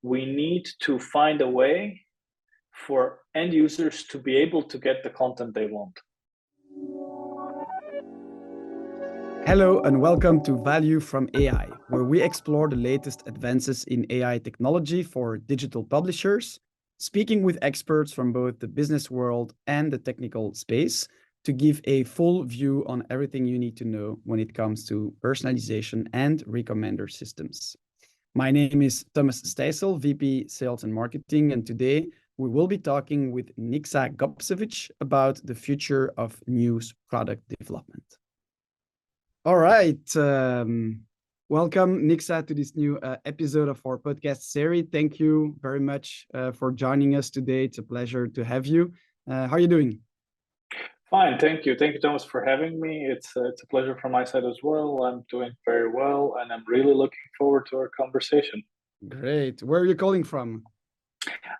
we need to find a way for end users to be able to get the content they want. Hello and welcome to Value from AI, where we explore the latest advances in AI technology for digital publishers, speaking with experts from both the business world and the technical space to give a full view on everything you need to know when it comes to personalization and recommender systems. My name is Thomas Steisel, VP Sales and Marketing, and today we will be talking with Niksa Gopcevic about the future of news product development. All right. Welcome, Niksa, to this new episode of our podcast series. Thank you very much for joining us today. It's a pleasure to have you. How are you doing? Fine, thank you. Thank you, Thomas, for having me. It's a pleasure from my side as well. I'm doing very well, and I'm really looking forward to our conversation. Great. Where are you calling from?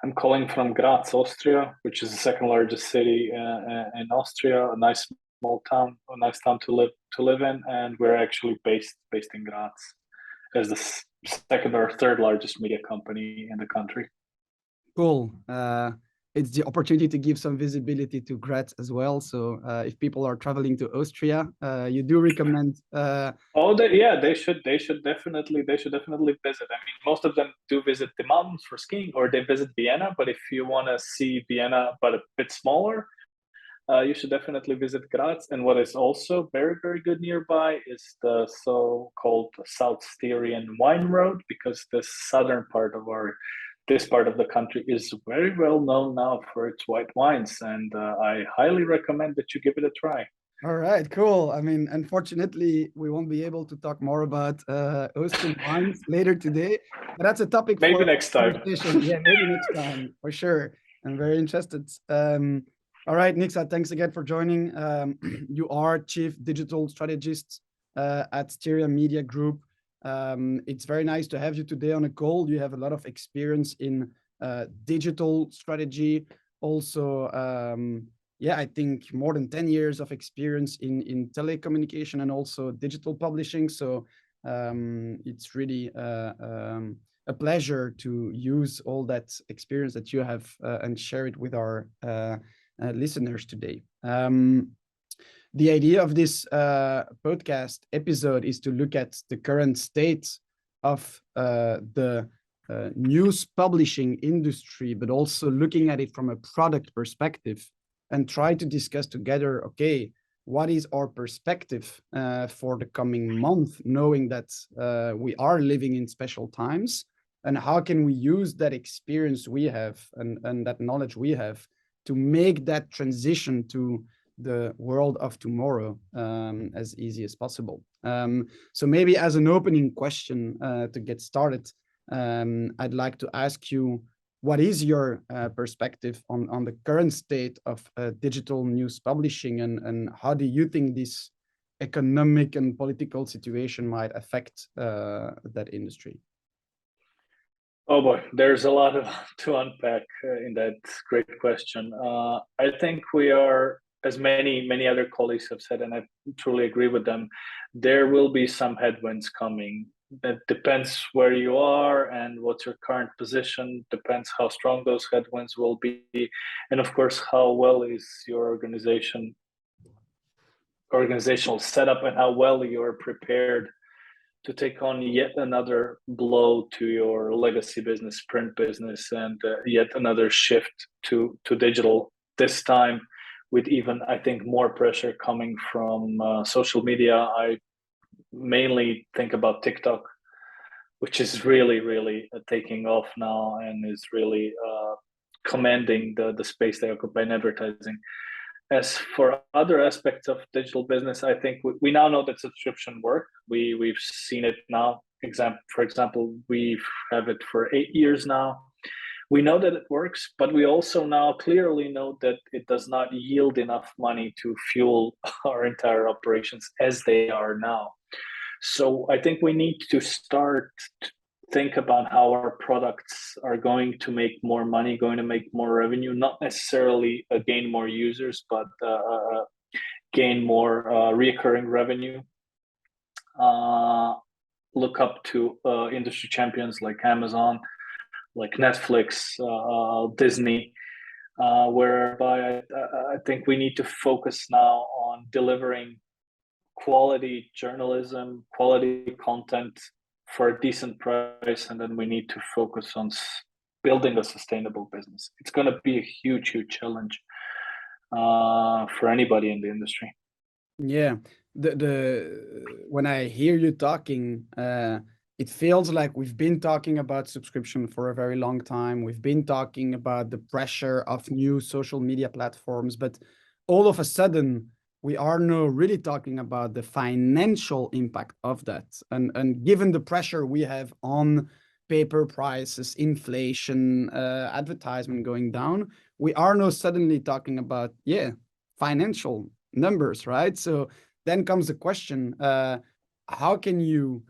I'm calling from Graz, Austria, which is the second largest city in Austria. A nice small town, a nice town to live in, and we're actually based in Graz as the second or third largest media company in the country. Cool. It's the opportunity to give some visibility to Graz as well. So if people are traveling to Austria, you do recommend. They should definitely visit. I mean, most of them do visit the mountains for skiing, or they visit Vienna. But if you want to see Vienna, but a bit smaller, you should definitely visit Graz. And what is also very, very good nearby is the so-called South Styrian wine road, because the southern part of this part of the country is very well known now for its white wines. And I highly recommend that you give it a try. All right, cool. I mean, unfortunately, we won't be able to talk more about Austrian wines later today, but that's a topic maybe for next time. Yeah, maybe next time, for sure. I'm very interested. All right, Niksa, thanks again for joining. You are Chief Digital Strategist at Styria Media Group. It's very nice to have you today on a call. You have a lot of experience in digital strategy. Also, I think more than 10 years of experience in telecommunication and also digital publishing. So it's really a pleasure to use all that experience that you have and share it with our listeners today. The idea of this podcast episode is to look at the current state of the news publishing industry, but also looking at it from a product perspective and try to discuss together, okay, what is our perspective for the coming month, knowing that we are living in special times, and how can we use that experience we have and that knowledge we have to make that transition to the world of tomorrow as easy as possible. So maybe as an opening question to get started, I'd like to ask you, what is your perspective on the current state of digital news publishing, and how do you think this economic and political situation might affect that industry? Oh boy, there's a lot to unpack in that great question. I think we are, as many other colleagues have said, and I truly agree with them, there will be some headwinds coming. That depends where you are and what's your current position, depends how strong those headwinds will be, and of course, how well is your organizational setup and how well you're prepared to take on yet another blow to your legacy business, print business, and yet another shift to digital, this time with even, I think, more pressure coming from social media. I mainly think about TikTok, which is really taking off now and is really commanding the space they occupy in advertising. As for other aspects of digital business, I think we now know that subscription work. We've seen it now. For example, we have it for 8 years now. We know that it works, but we also now clearly know that it does not yield enough money to fuel our entire operations as they are now. So I think we need to start to think about how our products are going to make more money, going to make more revenue, not necessarily gain more users, but gain more reoccurring revenue. Look up to industry champions like Amazon, like Netflix, Disney, whereby I think we need to focus now on delivering quality journalism, quality content for a decent price, and then we need to focus on building a sustainable business. It's going to be a huge, huge challenge for anybody in the industry. Yeah, when I hear you talking, it feels like we've been talking about subscription for a very long time. We've been talking about the pressure of new social media platforms, but all of a sudden, we are now really talking about the financial impact of that. And given the pressure we have on paper prices, inflation, advertisement going down, we are now suddenly talking about, financial numbers, right? So then comes the question, how can you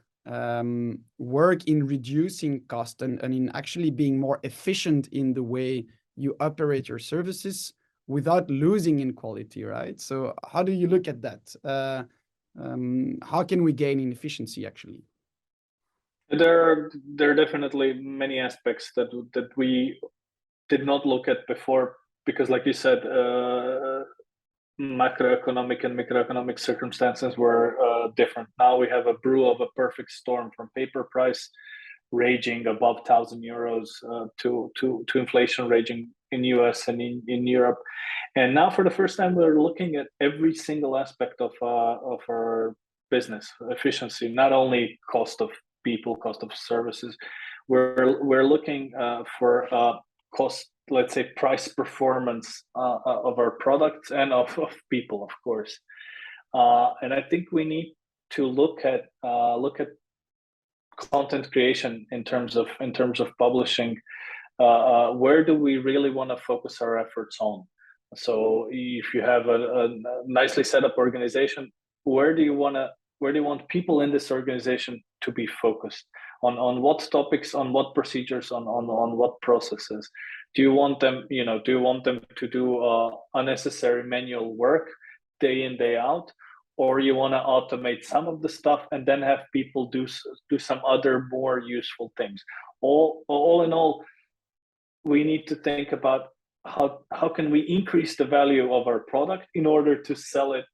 work in reducing cost and in actually being more efficient in the way you operate your services without losing in quality, right? So how do you look at that? How can we gain in efficiency actually? There are definitely many aspects that we did not look at before, because like you said, macroeconomic and microeconomic circumstances were different. Now we have a brew of a perfect storm, from paper price raging above €1,000 to inflation raging in US and in Europe. And now for the first time, we're looking at every single aspect of our business efficiency, not only cost of people, cost of services. We're looking for cost, let's say, price performance of our products and of people, of course. And I think we need to look at content creation in terms of publishing. Where do we really want to focus our efforts on? So if you have a nicely set up organization, where do you want people in this organization to be focused on what topics, on what procedures, on what processes? Do you want them to do unnecessary manual work day in, day out, or you want to automate some of the stuff and then have people do some other more useful things? All in all, we need to think about how can we increase the value of our product in order to sell it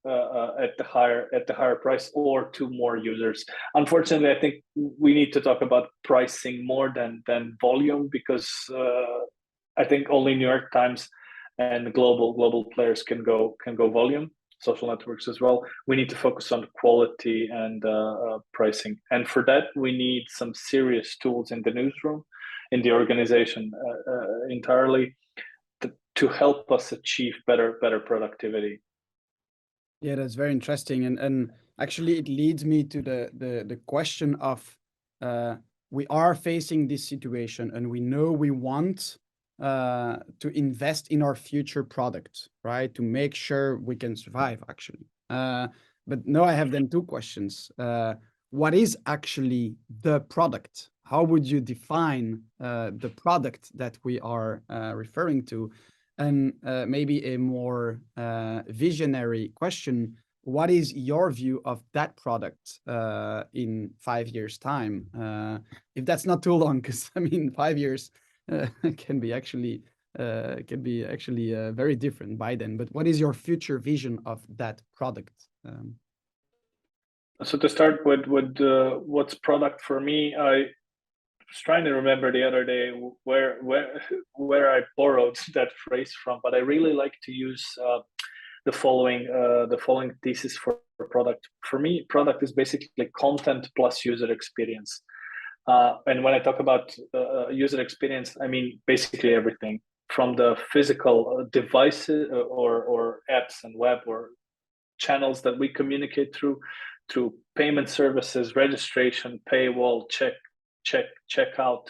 at the higher price or to more users. Unfortunately, I think we need to talk about pricing more than volume, because I think only New York Times and global players can go volume, social networks as well. We need to focus on quality and pricing, and for that we need some serious tools in the newsroom, in the organization entirely, to help us achieve better productivity. Yeah, that's very interesting, and actually it leads me to the question of we are facing this situation, and we know we want to invest in our future product, right? To make sure we can survive, actually. But now I have then two questions. What is actually the product? How would you define the product that we are referring to? And maybe a more visionary question, what is your view of that product in 5 years' time? If that's not too long, because I mean, 5 years can be actually very different by then. But what is your future vision of that product? So to start with what's product for me, I was trying to remember the other day where I borrowed that phrase from, but I really like to use the following thesis for product. For me, product is basically content plus user experience. And when I talk about user experience, I mean basically everything from the physical devices or apps and web or channels that we communicate through payment services, registration, paywall, checkout,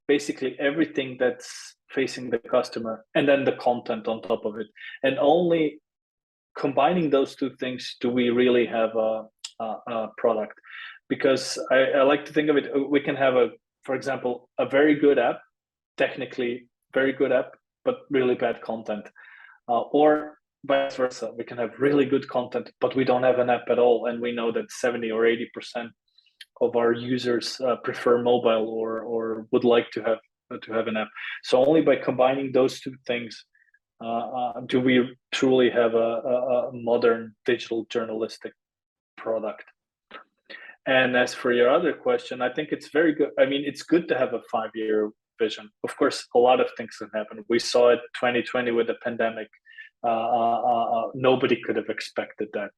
basically everything that's facing the customer, and then the content on top of it. And only combining those two things do we really have a product. Because I like to think of it, we can have for example, a very good app, technically very good app, but really bad content, or vice versa. We can have really good content, but we don't have an app at all, and we know that 70 or 80% of our users prefer mobile or would like to have to have an app. So only by combining those two things do we truly have a modern digital journalistic product. And as for your other question, I think it's very good. I mean, it's good to have a 5-year vision. Of course, a lot of things can happen. We saw it 2020 with the pandemic. Nobody could have expected that.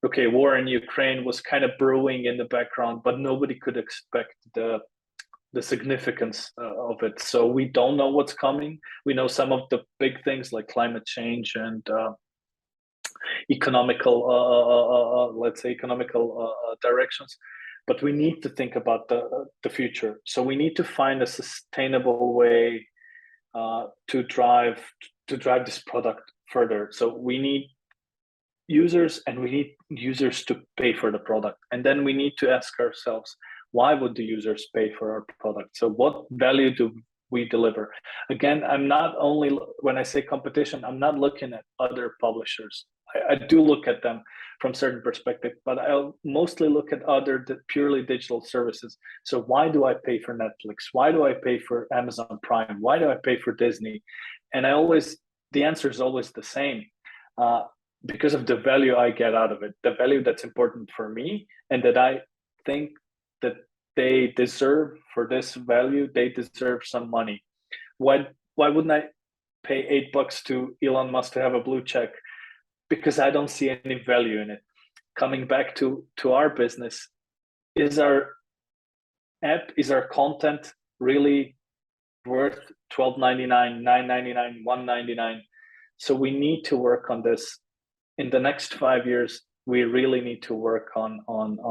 Okay, war in Ukraine was kind of brewing in the background, but nobody could expect the significance of it. So we don't know what's coming. We know some of the big things like climate change and let's say economical directions, but we need to think about the future. So we need to find a sustainable way to drive this product further. So we need users, and we need users to pay for the product, and then we need to ask ourselves, why would the users pay for our product? So what value do we deliver? Again, I'm not only, when I say competition, I'm not looking at other publishers. I do look at them from certain perspective, but I'll mostly look at other purely digital services. So why do I pay for Netflix? Why do I pay for Amazon Prime? Why do I pay for Disney? And the answer is always the same. Because of the value I get out of it, the value that's important for me, and that I think that they deserve. For this value, they deserve some money. Why wouldn't I pay $8 to Elon Musk to have a blue check? Because I don't see any value in it. Coming back to our business, is our app, is our content really worth $12.99, $9.99, $1.99? So we need to work on this. In the next 5 years, we really need to work on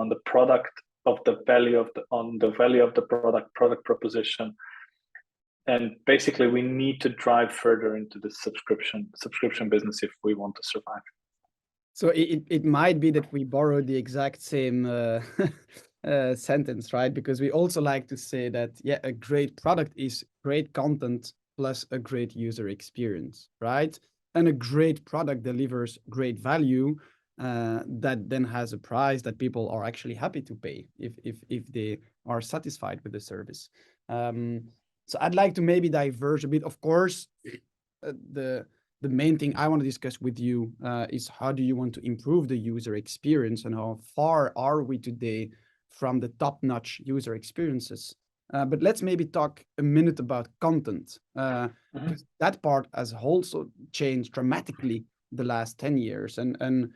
the product, of the value of the product proposition, and basically we need to drive further into the subscription business if we want to survive. So it might be that we borrow the exact same sentence, right? Because we also like to say that, yeah, a great product is great content plus a great user experience, right? And a great product delivers great value that then has a price that people are actually happy to pay if they are satisfied with the service. So I'd like to maybe diverge a bit. Of course, the main thing I want to discuss with you is how do you want to improve the user experience, and how far are we today from the top-notch user experiences? But let's maybe talk a minute about content. Because that part has also changed dramatically the last 10 years. And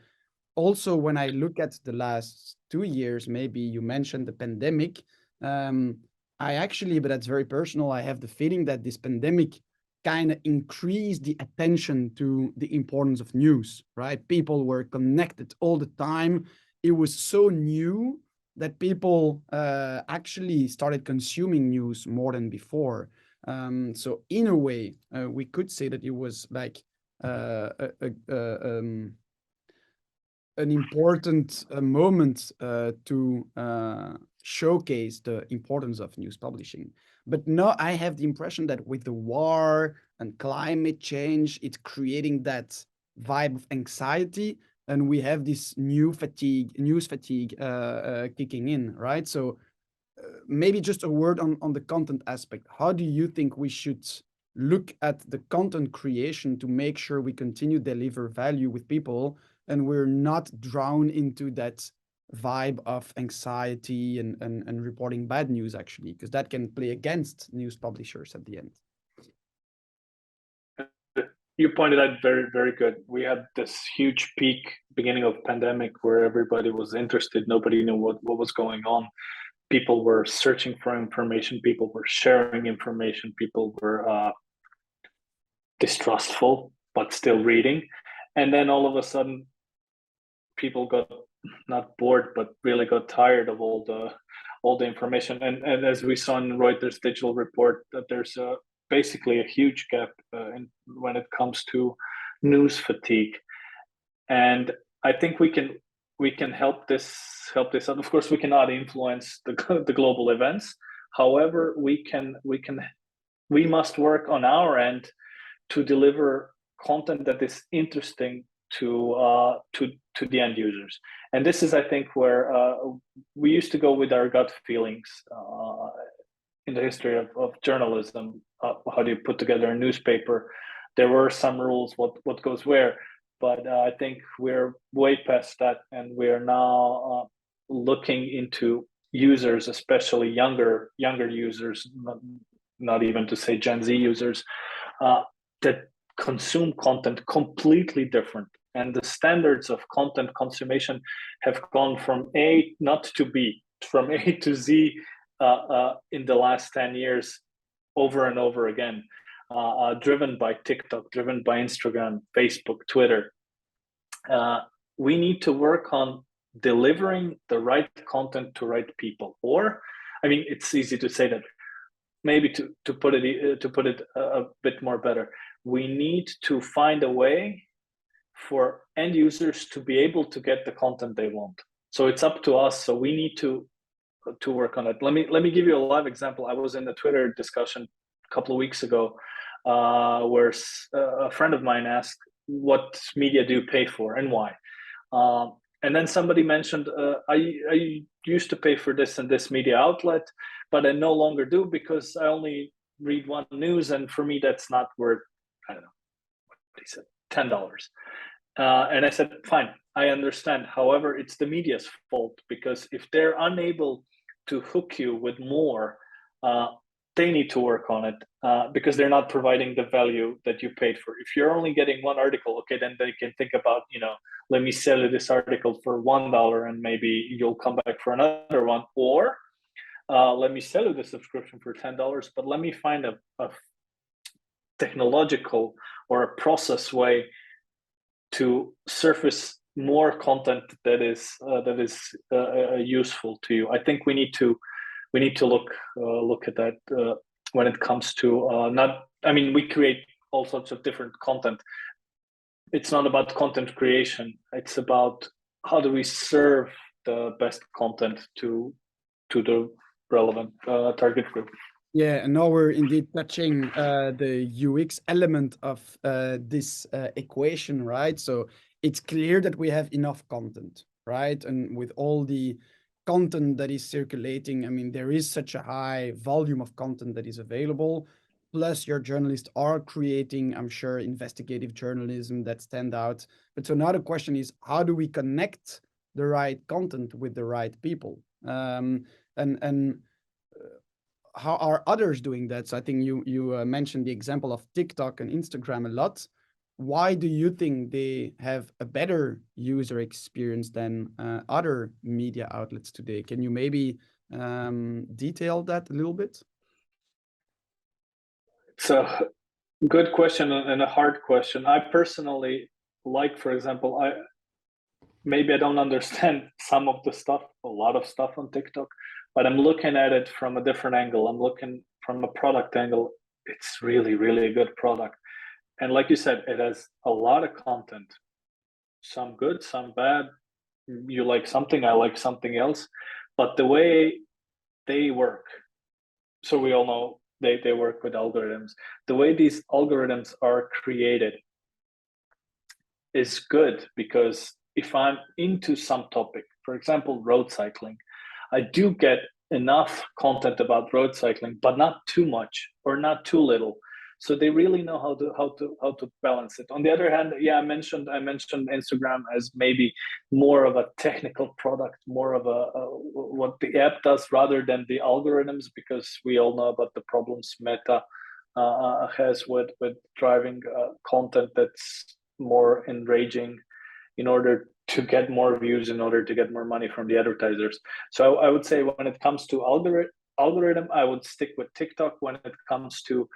also when I look at the last 2 years, maybe you mentioned the pandemic, I actually, but that's very personal, I have the feeling that this pandemic kind of increased the attention to the importance of news, right? People were connected all the time. It was so new that people actually started consuming news more than before. So in a way, we could say that it was like an important moment to showcase the importance of news publishing. But now I have the impression that with the war and climate change, it's creating that vibe of anxiety, and we have this news fatigue kicking in, right? So maybe just a word on the content aspect. How do you think we should look at the content creation to make sure we continue to deliver value with people, and we're not drowned into that vibe of anxiety and reporting bad news, actually, because that can play against news publishers at the end? You pointed out very, very good. We had this huge peak beginning of pandemic where everybody was interested. Nobody knew what was going on. People were searching for information. People were sharing information. People were distrustful, but still reading. And then all of a sudden, people got not bored, but really got tired of all the information. And as we saw in Reuters digital report, that there's basically a huge gap when it comes to news fatigue. And I think we can help this out. Of course, we cannot influence the global events. However, we must work on our end to deliver content that is interesting to the end users. And this is, I think, where we used to go with our gut feelings in the history of journalism. How do you put together a newspaper? There were some rules what goes where, but I think we're way past that, and we are now looking into users, especially younger users, not even to say Gen Z users, that consume content completely different. And the standards of content consummation have gone from A not to B, from A to Z in the last 10 years, over and over again, driven by TikTok, driven by Instagram, Facebook, Twitter. We need to work on delivering the right content to right people. Or, I mean, it's easy to say that. Maybe to put it a bit more better, we need to find a way for end users to be able to get the content they want. So it's up to us. So we need to work on it. Let me give you a live example. I was in a Twitter discussion a couple of weeks ago where a friend of mine asked, what media do you pay for and why? And then somebody mentioned, I used to pay for this and this media outlet, but I no longer do because I only read one news, and for me that's not worth, I don't know, what he said, $10. And I said, fine, I understand. However, it's the media's fault, because if they're unable to hook you with more, they need to work on it because they're not providing the value that you paid for. If you're only getting one article, okay, then they can think about, let me sell you this article for $1 and maybe you'll come back for another one. Or let me sell you the subscription for $10, but let me find a technological or a process way to surface more content that is useful to you. I think we need to look at that when it comes to we create all sorts of different content. It's not about content creation. It's about how do we serve the best content to the relevant target group. Yeah, and now we're indeed touching the UX element of this equation, right? So it's clear that we have enough content, right? And with all the content that is circulating, I mean, there is such a high volume of content that is available. Plus, your journalists are creating, I'm sure, investigative journalism that stand out. But so now the question is, how do we connect the right content with the right people? And how are others doing that? So I think you mentioned the example of TikTok and Instagram a lot. Why do you think they have a better user experience than other media outlets today? Can you maybe detail that a little bit? It's a good question and a hard question. I personally like, for example, maybe I don't understand some of the stuff, a lot of stuff on TikTok, but I'm looking at it from a different angle. I'm looking from a product angle. It's really, really a good product. And like you said, it has a lot of content, some good, some bad. You like something, I like something else. But the way they work, so we all know they work with algorithms. The way these algorithms are created is good, because if I'm into some topic, for example, road cycling, I do get enough content about road cycling, but not too much or not too little. So they really know how to balance it. On the other hand, yeah, I mentioned Instagram as maybe more of a technical product, more of a what the app does rather than the algorithms, because we all know about the problems Meta has with driving content that's more enraging in order to get more views, in order to get more money from the advertisers. So I would say when it comes to algorithm, I would stick with TikTok. When it comes to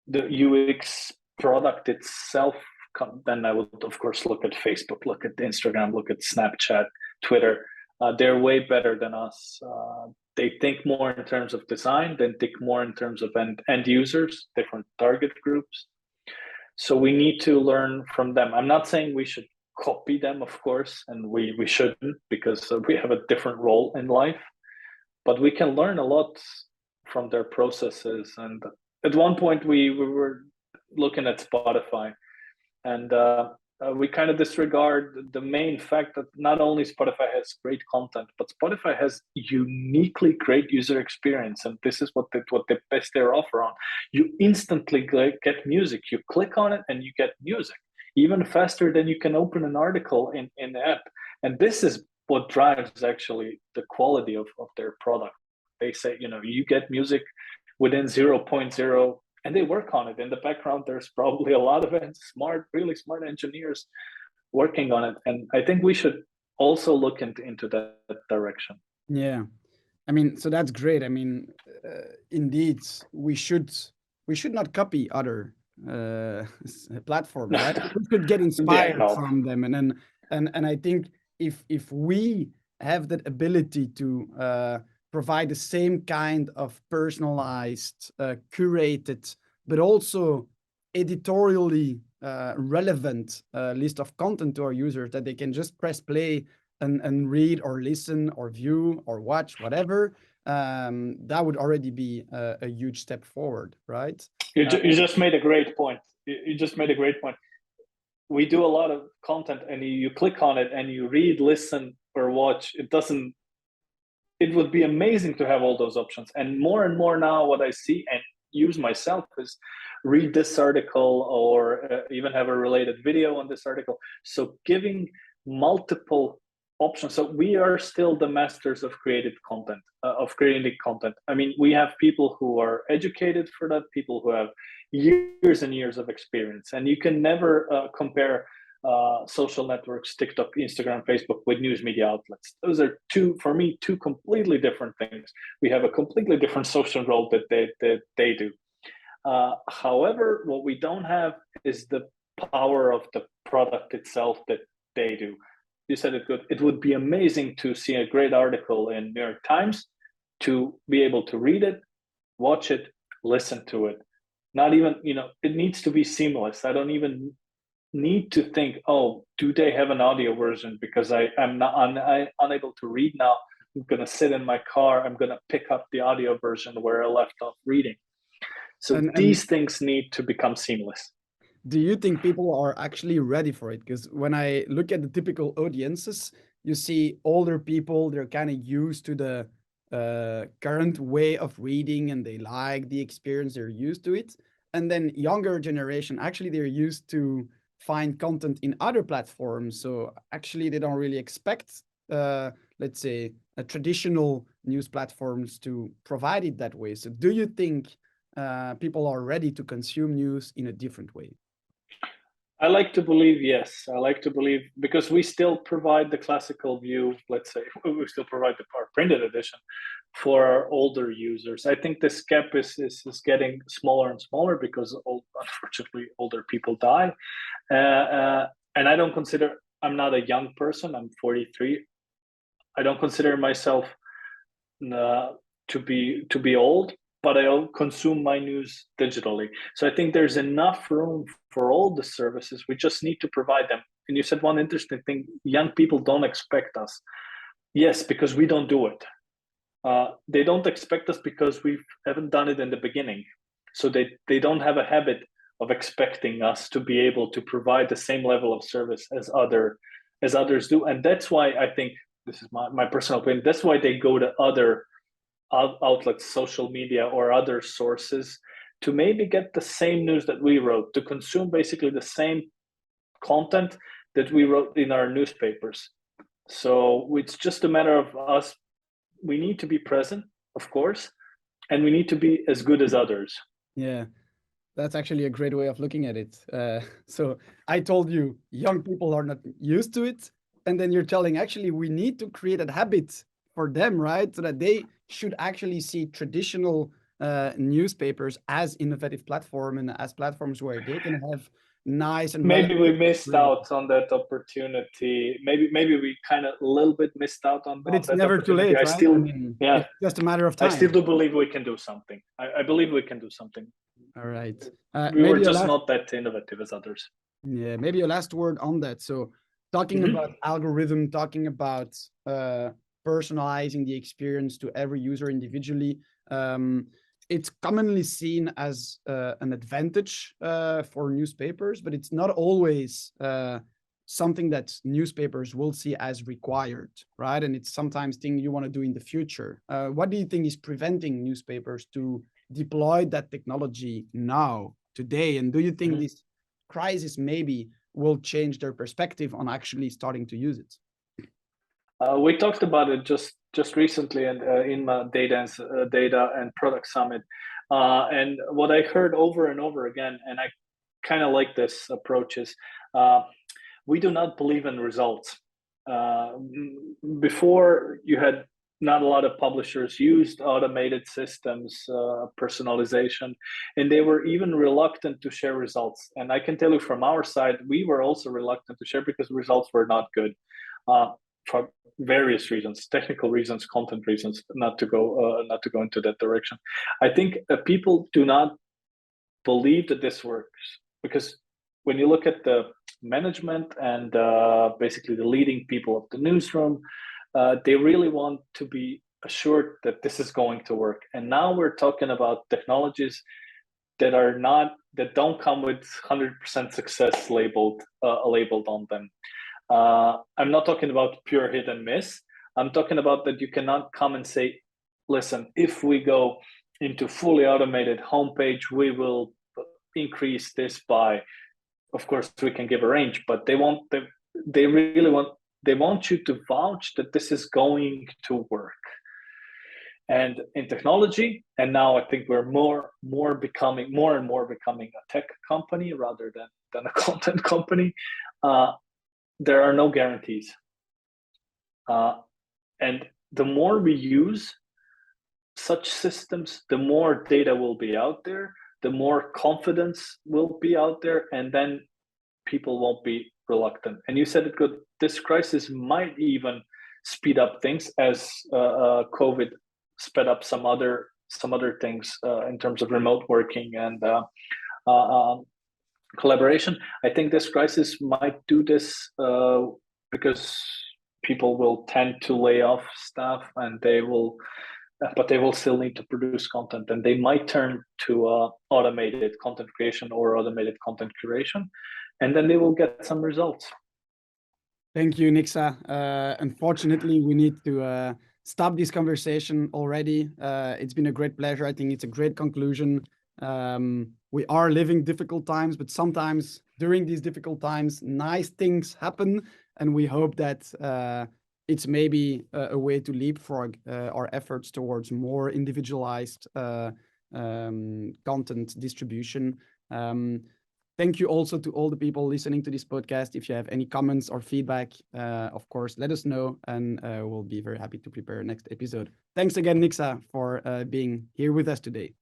the UX product itself, then I would of course look at Facebook, look at Instagram, look at Snapchat, Twitter. They're way better than us. They think more in terms of design, they think more in terms of end users, different target groups. So we need to learn from them. I'm not saying we should copy them, of course, and we shouldn't, because we have a different role in life, but we can learn a lot from their processes. And at one point we were looking at Spotify, and we kind of disregard the main fact that not only Spotify has great content, but Spotify has uniquely great user experience, and this is what they base their offer on. You instantly get music. You click on it and you get music, even faster than you can open an article in the app. And this is what drives actually the quality of their product. They say, you get music within 0.0, and they work on it. In the background, there's probably a lot of really smart engineers working on it. And I think we should also look into that direction. Yeah. I mean, so that's great. I mean, indeed, we should not copy other platforms, right? We should get inspired from them. And I think if we have that ability to provide the same kind of personalized, curated, but also editorially relevant list of content to our users that they can just press play and read or listen or view or watch, whatever, that would already be a huge step forward, right? You just made a great point. You just made a great point. We do a lot of content and you click on it and you read, listen, or watch. It would be amazing to have all those options. And more now, what I see and use myself is read this article or even have a related video on this article. So giving multiple options. So we are still the masters of creating content. I mean, we have people who are educated for that, people who have years and years of experience, and you can never compare social networks, TikTok, Instagram, Facebook, with news media outlets. Those are two completely different things. We have a completely different social role that they do. However, what we don't have is the power of the product itself that they do. You said it good. It would be amazing to see a great article in New York Times, to be able to read it, watch it, listen to it. Not even, it needs to be seamless. I don't even need to think, oh, do they have an audio version? Because I'm unable to read now. I'm going to sit in my car. I'm going to pick up the audio version where I left off reading. So these things need to become seamless. Do you think people are actually ready for it? Because when I look at the typical audiences, you see older people, they're kind of used to the current way of reading and they like the experience, they're used to it. And then younger generation, actually, they're used to find content in other platforms. So actually, they don't really expect, let's say, traditional news platforms to provide it that way. So do you think people are ready to consume news in a different way? I like to believe yes. I like to believe, because we still provide the classical view, let's say, we still provide our printed edition for our older users. I think this gap is getting smaller and smaller because unfortunately older people die. And I'm not a young person, I'm 43. I don't consider myself to be old, but I consume my news digitally. So I think there's enough room for all the services. We just need to provide them. And you said one interesting thing, young people don't expect us. Yes, because we don't do it. They don't expect us because we haven't done it in the beginning. So they don't have a habit of expecting us to be able to provide the same level of service as others do. And that's why I think, this is my personal opinion, that's why they go to other outlets, social media or other sources, to maybe get the same news that we wrote, to consume basically the same content that we wrote in our newspapers. So it's just a matter of us. We need to be present, of course, and we need to be as good as others. Yeah, that's actually a great way of looking at it. So I told you young people are not used to it. And then you're telling, actually, we need to create a habit for them, right? So that they should actually see traditional newspapers as innovative platform and as platforms where they can have nice and maybe we missed out on that opportunity. Maybe we kind of a little bit missed out on. But it's never too late, right? I mean, it's just a matter of time. I still do believe we can do something. I believe we can do something. All right. We were just not that innovative as others. Yeah, maybe a last word on that. So talking about algorithm, talking about personalizing the experience to every user individually, it's commonly seen as an advantage for newspapers, but it's not always something that newspapers will see as required, right? And it's sometimes thing you want to do in the future. What do you think is preventing newspapers to deploy that technology now, today? And do you think this crisis maybe will change their perspective on actually starting to use it? We talked about it just recently and in my data and product summit. And what I heard over and over again, and I kind of like this approach, is we do not believe in results. Before, you had not a lot of publishers used automated systems, personalization, and they were even reluctant to share results. And I can tell you from our side, we were also reluctant to share because results were not good. For various reasons, technical reasons, content reasons, not to go into that direction. I think people do not believe that this works because when you look at the management and basically the leading people of the newsroom, they really want to be assured that this is going to work. And now we're talking about technologies that don't come with 100% success labeled on them. I'm not talking about pure hit and miss. I'm talking about that you cannot come and say, listen, if we go into fully automated homepage, we will increase this by, of course, we can give a range, but they want you to vouch that this is going to work. And in technology, and now I think we're more and more becoming a tech company rather than a content company. There are no guarantees. And the more we use such systems, the more data will be out there, the more confidence will be out there, and then people won't be reluctant. And you said it good. This crisis might even speed up things as COVID sped up some other things in terms of remote working and collaboration. I think this crisis might do this because people will tend to lay off staff, and they will still need to produce content, and they might turn to automated content creation or automated content curation, and then they will get some results. Thank you, Niksa. Unfortunately, we need to stop this conversation already. It's been a great pleasure. I think it's a great conclusion. We are living difficult times, but sometimes during these difficult times, nice things happen. And we hope that it's maybe a way to leapfrog our efforts towards more individualized content distribution. Thank you also to all the people listening to this podcast. If you have any comments or feedback, of course, let us know, and we'll be very happy to prepare a next episode. Thanks again, Niksa, for being here with us today.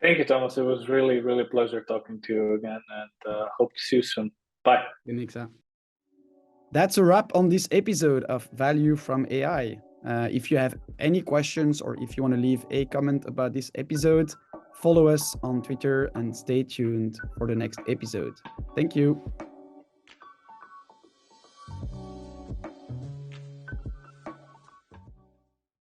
Thank you, Thomas. It was really, really a pleasure talking to you again, and hope to see you soon. Bye. Thank you, Niksa. That's a wrap on this episode of Value from AI. If you have any questions or if you want to leave a comment about this episode, follow us on Twitter and stay tuned for the next episode. Thank you.